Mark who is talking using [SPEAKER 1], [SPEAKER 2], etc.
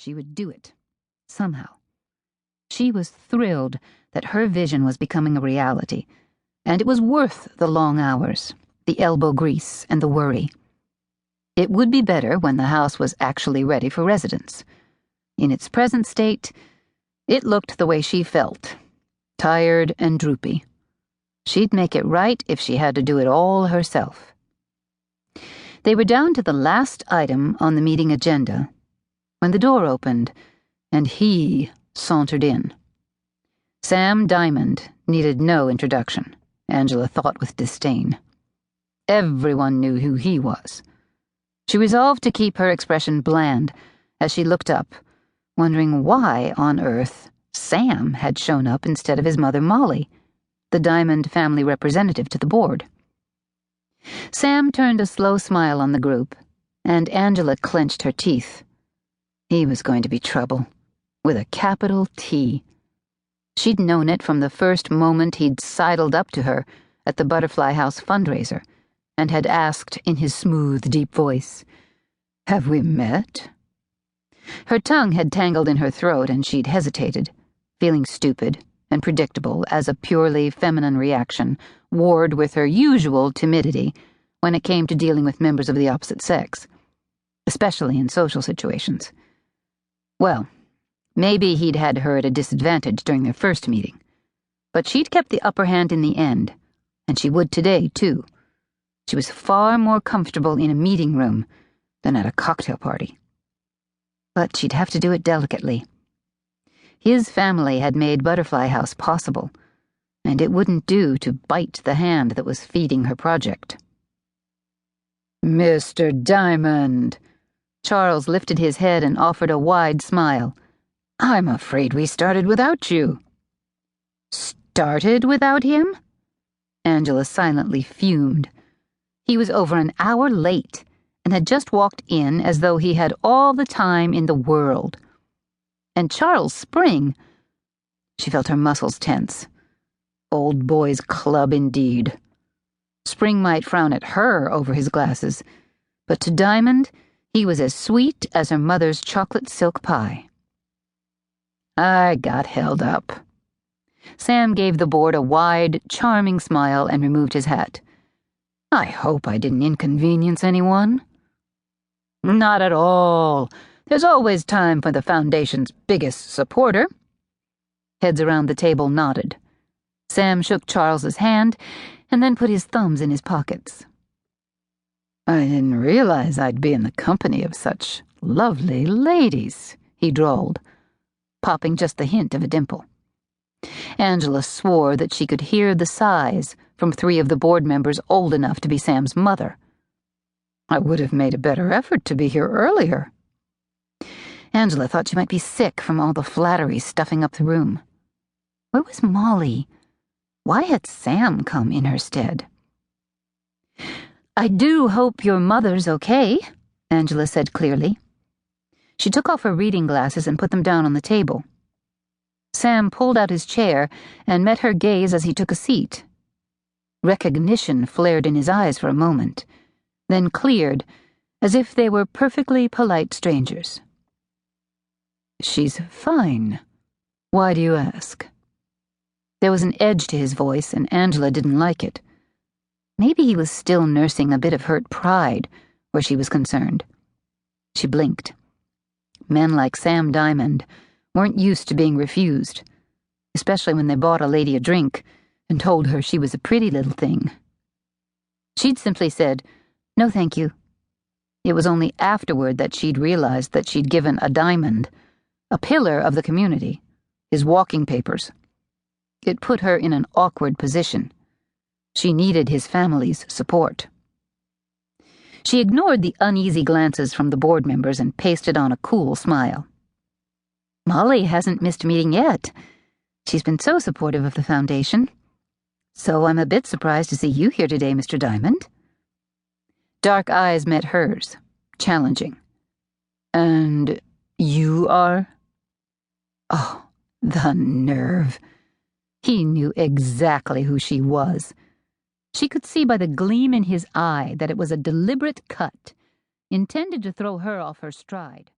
[SPEAKER 1] she would do it, somehow. She was thrilled that her vision was becoming a reality, and it was worth the long hours, the elbow grease, and the worry. It would be better when the house was actually ready for residence. In its present state, it looked the way she felt, tired and droopy. She'd make it right if she had to do it all herself. They were down to the last item on the meeting agenda when the door opened and he sauntered in. Sam Diamond needed no introduction, Angela thought with disdain. Everyone knew who he was. She resolved to keep her expression bland as she looked up, wondering why on earth Sam had shown up instead of his mother Molly, the Diamond family representative to the board. Sam turned a slow smile on the group, and Angela clenched her teeth. He was going to be trouble, with a capital T. She'd known it from the first moment he'd sidled up to her at the Butterfly House fundraiser, and had asked in his smooth, deep voice, "Have we met?" Her tongue had tangled in her throat and she'd hesitated, feeling stupid and predictable as a purely feminine reaction, warred with her usual timidity when it came to dealing with members of the opposite sex, especially in social situations. Well, maybe he'd had her at a disadvantage during their first meeting, but she'd kept the upper hand in the end, and she would today, too. She was far more comfortable in a meeting room than at a cocktail party. But she'd have to do it delicately. His family had made Butterfly House possible, and it wouldn't do to bite the hand that was feeding her project. "Mr. Diamond," Charles lifted his head and offered a wide smile. "I'm afraid we started without you." "Started without him?" Angela silently fumed. He was over an hour late and had just walked in as though he had all the time in the world. And Charles Spring, she felt her muscles tense. Old boys' club indeed. Spring might frown at her over his glasses, but to Diamond he was as sweet as her mother's chocolate silk pie. "I got held up." Sam gave the board a wide, charming smile and removed his hat. "I hope I didn't inconvenience anyone." "Not at all. There's always time for the Foundation's biggest supporter." Heads around the table nodded. Sam shook Charles's hand and then put his thumbs in his pockets. "I didn't realize I'd be in the company of such lovely ladies," he drawled, popping just the hint of a dimple. Angela swore that she could hear the sighs from 3 of the board members old enough to be Sam's mother. "I would have made a better effort to be here earlier." Angela thought she might be sick from all the flattery stuffing up the room. Where was Molly? Why had Sam come in her stead? "I do hope your mother's okay," Angela said clearly. She took off her reading glasses and put them down on the table. Sam pulled out his chair and met her gaze as he took a seat. Recognition flared in his eyes for a moment, then cleared, as if they were perfectly polite strangers. "She's fine. Why do you ask?" There was an edge to his voice, and Angela didn't like it. Maybe he was still nursing a bit of hurt pride where she was concerned. She blinked. Men like Sam Diamond weren't used to being refused, especially when they bought a lady a drink and told her she was a pretty little thing. She'd simply said, "No, thank you." It was only afterward that she'd realized that she'd given a Diamond, a pillar of the community, his walking papers. It put her in an awkward position. She needed his family's support. She ignored the uneasy glances from the board members and pasted on a cool smile. "Molly hasn't missed a meeting yet. She's been so supportive of the Foundation. So I'm a bit surprised to see you here today, Mr. Diamond." Dark eyes met hers, challenging. "And you are?" Oh, the nerve. He knew exactly who she was. She could see by the gleam in his eye that it was a deliberate cut, intended to throw her off her stride.